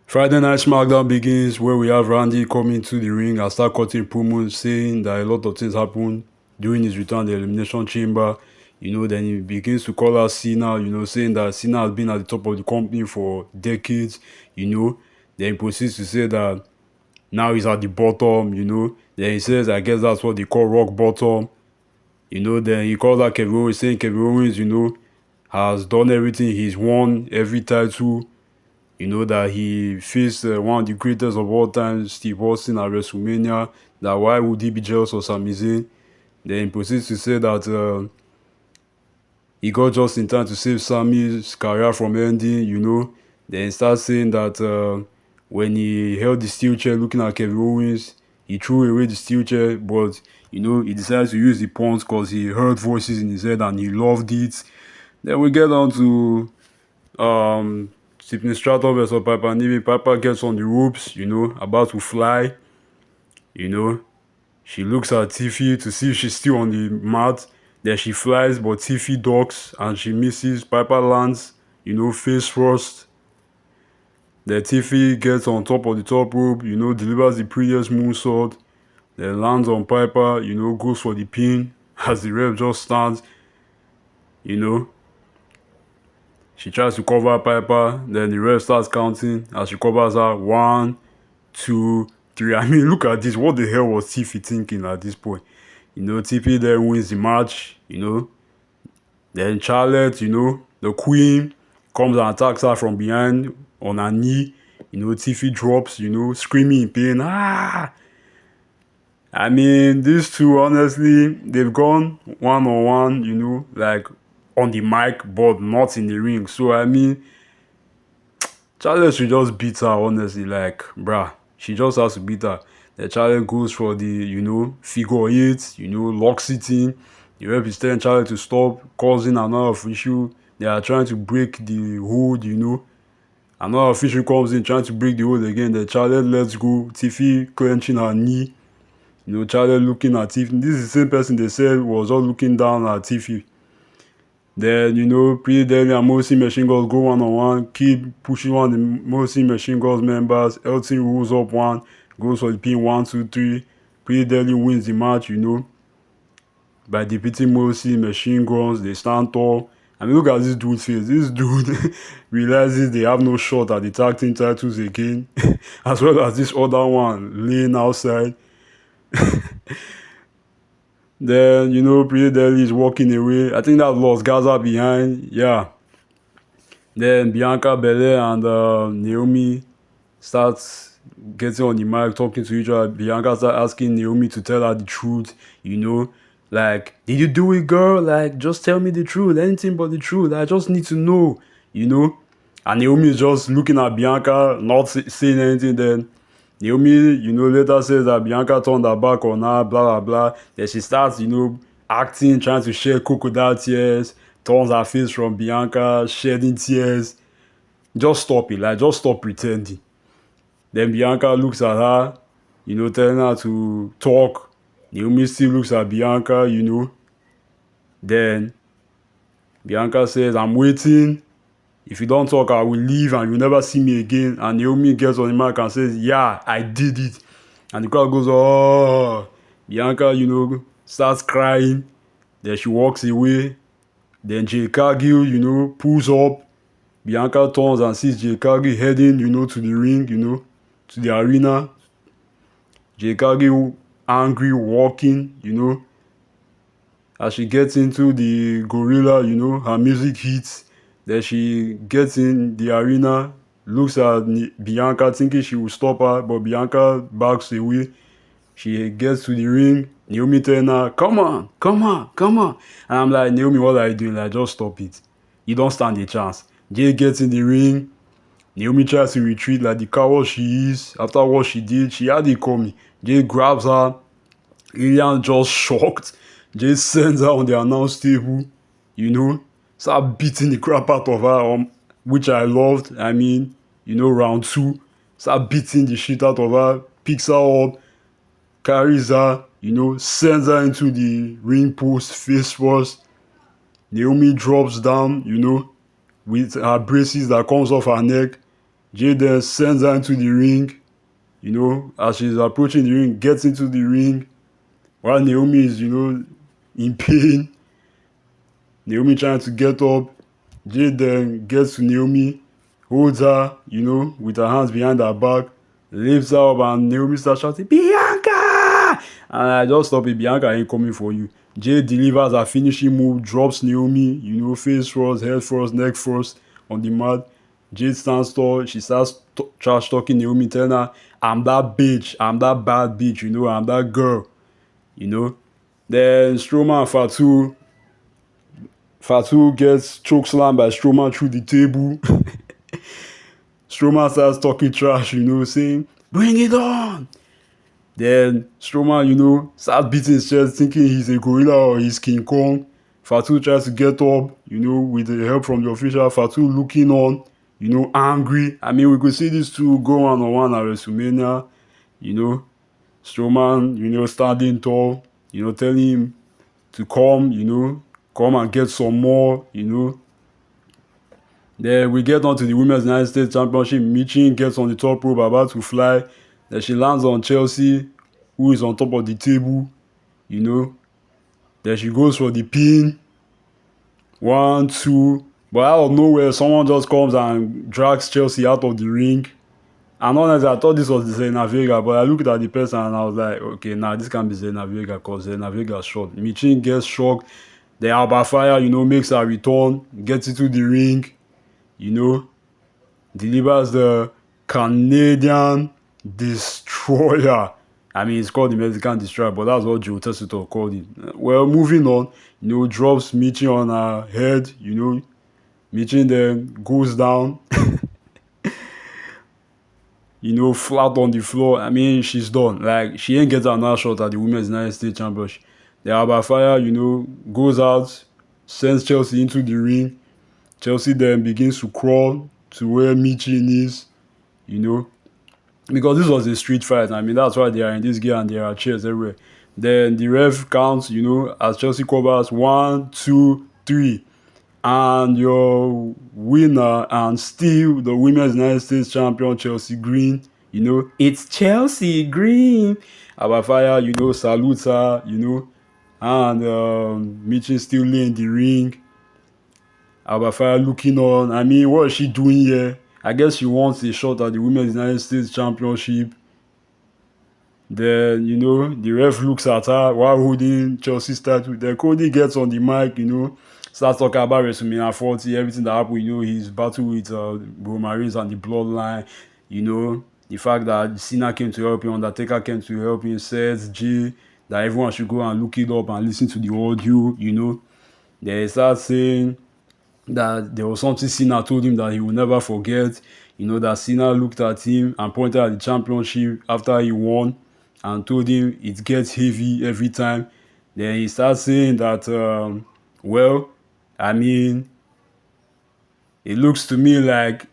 Friday Night SmackDown begins where we have Randy coming to the ring and start cutting promos saying that a lot of things happened during his return to the Elimination Chamber. Then he begins to call out Cena, saying that Cena has been at the top of the company for decades, Then he proceeds to say that now he's at the bottom. Then he says, I guess that's what they call rock bottom. Then he calls out Kevin Owens, saying Kevin Owens, has done everything. He's won every title. That he faced one of the greatest of all time, Steve Austin, at WrestleMania. That why would he be jealous of Sami Zayn? Then he proceeds to say that he got just in time to save Sami's career from ending. Then he starts saying that when he held the steel chair looking at Kevin Owens, he threw away the steel chair, but he decided to use the pawns because he heard voices in his head and he loved it. Then we get on to Tiffany Stratton versus Piper Niven. Piper gets on the ropes, about to fly. She looks at Tiffy to see if she's still on the mat. Then she flies, but Tiffy ducks and she misses. Piper lands, face first. Then Tiffy gets on top of the top rope, delivers the previous moonsault. Then lands on Piper, goes for the pin as the ref just stands, She tries to cover Piper, then the ref starts counting as she covers her. 1, 2, 3. I mean, look at this. What the hell was Tiffy thinking at this point? Tiffy then wins the match, Then Charlotte, the queen, comes and attacks her from behind on her knee. Tiffy drops, screaming in pain. Ah! I mean, these two, honestly, they've gone one-on-one, like on the mic, but not in the ring. So, I mean, Charlotte should just beat her, honestly. Like, bruh, she just has to beat her. The Charlotte goes for the, figure eight, locks it in. The ref is telling Charlotte to stop, causing another official. They are trying to break the hold, Another official comes in trying to break the hold again. The Charlotte lets go. Tiffy clenching her knee. Charlotte looking at Tiffy. This is the same person they said was all looking down at Tiffy. Then, Pretty Deadly and Moxie Machine Guns go one-on-one. Keep pushing one of the Moxie Machine Guns members. Elton rolls up one. Goes for the pin. 1, 2, 3. Pretty Deadly wins the match, by defeating Moxie Machine Guns. They stand tall. I mean, look at this dude's face. This dude realizes they have no shot at the tag team titles again. As well as this other one laying outside. Then, Pretty Deadly is walking away. I think that lost Gaza behind. Yeah. Then Bianca Belair and Naomi starts getting on the mic, talking to each other. Bianca starts asking Naomi to tell her the truth, Like, did you do it, girl? Like, just tell me the truth. Anything but the truth. I just need to know, And Naomi is just looking at Bianca, not saying anything then. Naomi, later says that Bianca turned her back on her, blah, blah, blah. Then she starts, acting, trying to shed crocodile tears, turns her face from Bianca, shedding tears. Just stop it, like, just stop pretending. Then Bianca looks at her, telling her to talk. Naomi still looks at Bianca, Then Bianca says, I'm waiting. If you don't talk, I will leave and you'll never see me again. And Naomi gets on the mic and says, yeah, I did it. And the crowd goes, oh. Bianca, starts crying. Then she walks away. Then Jay Cargill, pulls up. Bianca turns and sees Jay Cargill heading, to the ring, to the arena. Jay Cargill angry, walking, As she gets into the gorilla, her music hits. Then she gets in the arena, looks at Bianca, thinking she will stop her, but Bianca backs away. She gets to the ring. Naomi telling her, come on, come on, come on. And I'm like, Naomi, what are you doing? Like, just stop it. You don't stand a chance. Jay gets in the ring. Naomi tries to retreat like the coward she is. After what she did, she had it coming. Jay grabs her. Lilian just shocked. Jay sends her on the announce table, Start beating the crap out of her, which I loved. I mean, round 2. Start beating the shit out of her. Picks her up. Carries her, sends her into the ring post face first. Naomi drops down, with her braces that comes off her neck. Jay then sends her into the ring. You know, as she's approaching the ring, gets into the ring while Naomi is, in pain. Naomi trying to get up. Jay then gets to Naomi, holds her, with her hands behind her back, lifts her up, and Naomi starts shouting, Bianca! And I just stop it. Bianca ain't coming for you. Jay delivers her finishing move, drops Naomi, face first, head first, neck first on the mat. Jade stands tall. She starts trash talking Naomi, telling her, I'm that bitch. I'm that bad bitch. I'm that girl. Then Strowman and Fatu gets chokeslammed by Strowman through the table. Strowman starts talking trash, saying, bring it on. Then Strowman, starts beating his chest, thinking he's a gorilla or he's King Kong. Fatu tries to get up, with the help from the official. Fatu looking on, angry. I mean, we could see these two go one-on-one at WrestleMania, Strowman, standing tall, telling him to come and get some more, Then we get on to the Women's United States Championship. Michin gets on the top rope, about to fly. Then she lands on Chelsea, who is on top of the table, Then she goes for the pin. 1, 2. But out of nowhere, someone just comes and drags Chelsea out of the ring. And honestly, I thought this was Zelina Vega, but I looked at the person and I was like, okay, this can't be Zelina Vega because Zelina Vega is short. Michin gets shocked. The Alba Fire, makes her return, gets into the ring, delivers the Canadian Destroyer. I mean, it's called the Mexican Destroyer, but that's what Joe Tesuto called it. Well, moving on, drops Michin on her head, Michin then goes down, flat on the floor. I mean, she's done. Like, she ain't getting another shot at the Women's United States Championship. The Alba Fire, goes out, sends Chelsea into the ring. Chelsea then begins to crawl to where Michin is, because this was a street fight. I mean, that's why they are in this gear and there are chairs everywhere. Then the ref counts, as Chelsea covers 1, 2, 3. And your winner and still the Women's United States Champion, Chelsea Green, it's Chelsea Green. Alba Fire, salutes her, and Michin still laying the ring. Alba Fire looking on. I mean, what is she doing here? I guess she wants a shot at the Women's United States Championship. Then, the ref looks at her while holding Chelsea's title. Then Cody gets on the mic, starts talking about WrestleMania 40, everything that happened, his battle with Roman Reigns and the Bloodline, the fact that Cena came to help him, Undertaker came to help him, says Jay, that everyone should go and look it up and listen to the audio, Then he starts saying that there was something Cena told him that he will never forget, that Cena looked at him and pointed at the championship after he won and told him it gets heavy every time. Then he starts saying that, well, I mean, it looks to me like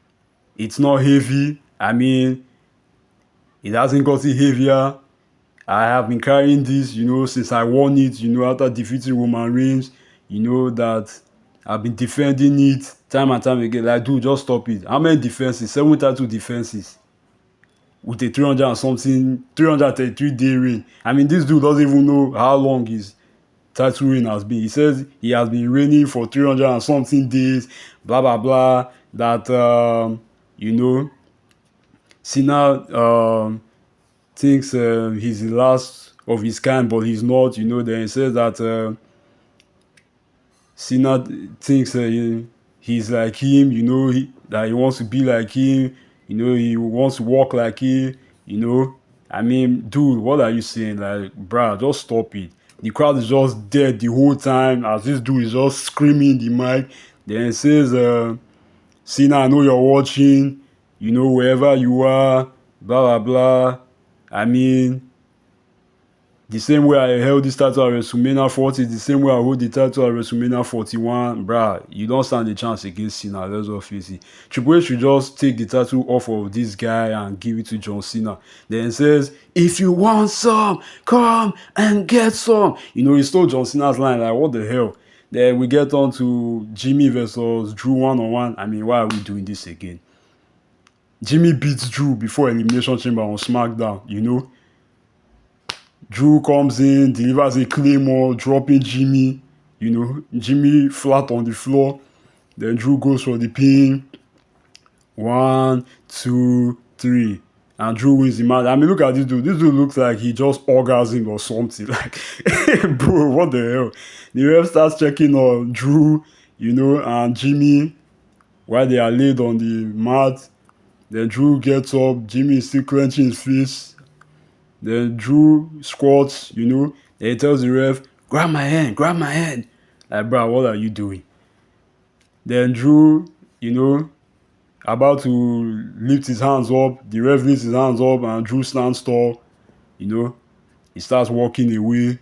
it's not heavy. I mean, it hasn't gotten heavier. I have been carrying this, since I won it, after defeating Roman Reigns, that I've been defending it time and time again. Like, dude, just stop it. How many defenses? 7 title defenses with a 300 and something, 333-day reign. I mean, this dude doesn't even know how long his title reign has been. He says he has been reigning for 300 and something days, blah, blah, blah. That, Cena thinks he's the last of his kind, but he's not, Then he says that Cena thinks he's like him, that he wants to be like him, he wants to walk like him, I mean, dude, what are you saying? Like, bruh, just stop it. The crowd is just dead the whole time as this dude is just screaming the mic. Then it says, Cena, I know you're watching, wherever you are, blah, blah, blah. I mean, the same way I held this title at WrestleMania 40, the same way I hold the title at WrestleMania 41, bruh, you don't stand a chance against Cena, let's all face it. Triple H should just take the title off of this guy and give it to John Cena. Then it says, if you want some, come and get some. He stole John Cena's line, like, what the hell? Then we get on to Jimmy versus Drew one-on-one. I mean, why are we doing this again? Jimmy beats Drew before Elimination Chamber on SmackDown, you know. Drew comes in, delivers a claymore, dropping Jimmy, you know, Jimmy flat on the floor. Then Drew goes for the pin. 1, 2, 3. And Drew wins the match. I mean, look at this dude. This dude looks like he just orgasmed or something. Like, bro, what the hell? The ref starts checking on Drew, you know, and Jimmy while they are laid on the mat. Then Drew gets up. Jimmy is still clenching his fist. Then Drew squats, you know. Then he tells the ref, grab my hand, grab my hand. Like, bro, what are you doing? Then Drew, you know, about to lift his hands up. The ref lifts his hands up and Drew stands tall. You know, he starts walking away.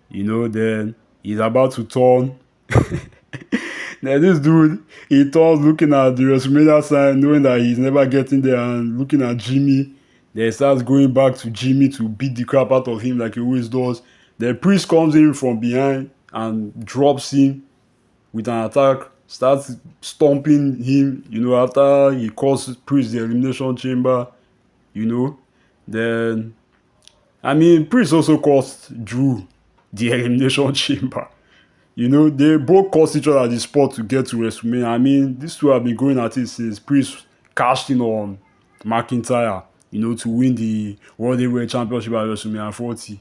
You know, then he's about to turn. Then this dude, he turns looking at the WrestleMania sign, knowing that he's never getting there, and looking at Jimmy. Then he starts going back to Jimmy to beat the crap out of him like he always does. Then Priest comes in from behind and drops him with an attack, starts stomping him, you know, after he costs Priest the Elimination Chamber, you know. Then, I mean, Priest also cost Drew the Elimination Chamber. You know, they both cost each other the spot to get to WrestleMania. I mean, these two have been going at it since Priest cashed in on McIntyre, you know, to win the World Heavyweight Championship at WrestleMania 40.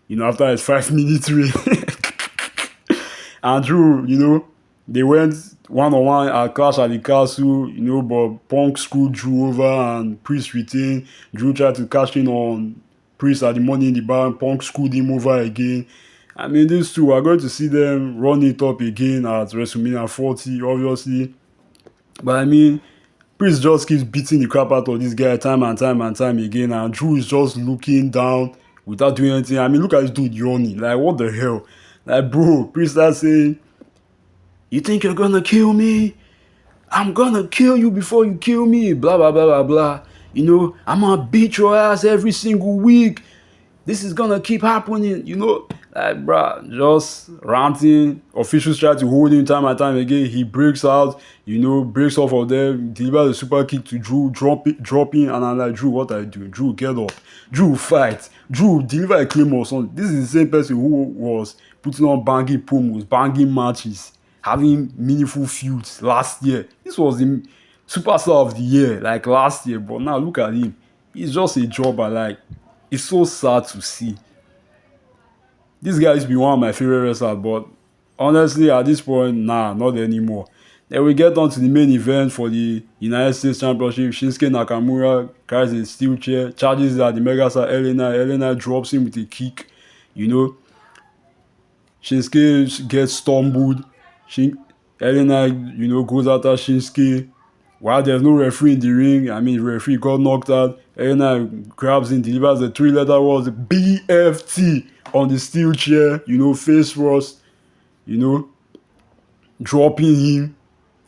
You know, after his 5-minute reign. And Drew, you know, they went one-on-one at Clash at the Castle, you know, but Punk screwed Drew over and Priest retained. Drew tried to cash in on Priest at the Money in the Bank. Punk screwed him over again. I mean, these two are going to see them run it up again at WrestleMania 40, obviously. But I mean, Priest just keeps beating the crap out of this guy time and time and time again, and Drew is just looking down without doing anything. I mean, look at this dude yawning. Like, what the hell? Like, bro, Priest starts saying, you think you're gonna kill me? I'm gonna kill you before you kill me. Blah, blah, blah, blah, blah. You know, I'm gonna beat your ass every single week. This is gonna keep happening, you know. Like, bruh, just ranting. Officials try to hold him time and time again. He breaks out, you know, breaks off of them, delivers a super kick to Drew, dropping, and I'm like, Drew, what are you doing? Drew, get up. Drew, fight. Drew, deliver a claim or something. This is the same person who was putting on banging promos, banging matches, having meaningful feuds last year. This was the superstar of the year, like last year. But now look at him. He's just a jobber. Like, it's so sad to see. This guy used to be one of my favorite wrestlers, but honestly, at this point, nah, not anymore. Then we get on to the main event for the United States Championship. Shinsuke Nakamura carries a steel chair, charges at the megastar Elena. Elena drops him with a kick, you know. Shinsuke gets stumbled. Elena, you know, goes after Shinsuke. While there's no referee in the ring, I mean, the referee got knocked out. Elena grabs him, delivers the 3-letter words, BFT, on the steel chair, you know, face first, you know, dropping him.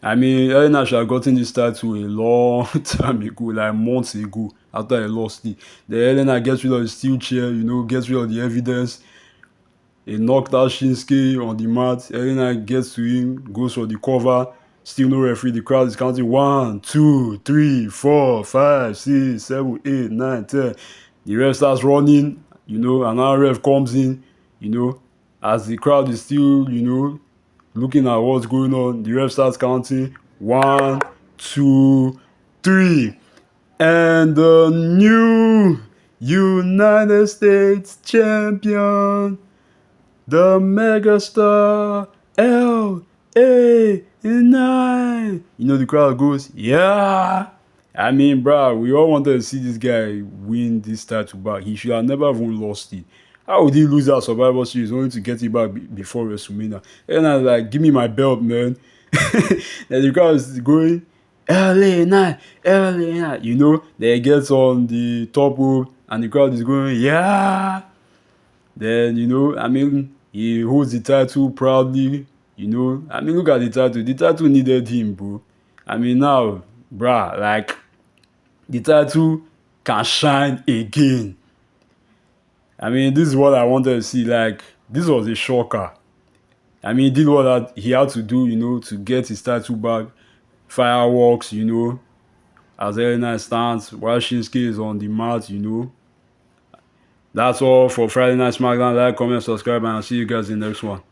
I mean, Elena should have gotten this title a long time ago, like months ago, after I lost it. Then Elena gets rid of the steel chair, you know, gets rid of the evidence. He knocked out Shinsuke on the mat. Elena gets to him, goes for the cover. Still no referee. The crowd is counting 1, 2, 3, 4, 5, 6, 7, 8, 9, 10. The ref starts running, you know, another ref comes in, you know, as the crowd is still, you know, looking at what's going on. The ref starts counting 1, 2, 3. And the new United States champion, the megastar LA9. You know, the crowd goes, yeah. I mean, bruh, we all wanted to see this guy win this title back. He should have never even lost it. How would he lose that Survivor Series only to get it back before WrestleMania? And I was like, give me my belt, man. And the crowd is going, LA9, LA9. You know, then he gets on the top rope and the crowd is going, yeah. Then, you know, I mean, he holds the title proudly, you know. I mean, look at the title. The title needed him, bro. I mean, now, bruh, like, the title can shine again. I mean, this is what I wanted to see. Like, this was a shocker. I mean, he did what he had to do, you know, to get his title back. Fireworks, you know. as LA Knight stands while Shinsuke is on the mat, That's all for Friday Night SmackDown. Like, comment, subscribe, and I'll see you guys in the next one.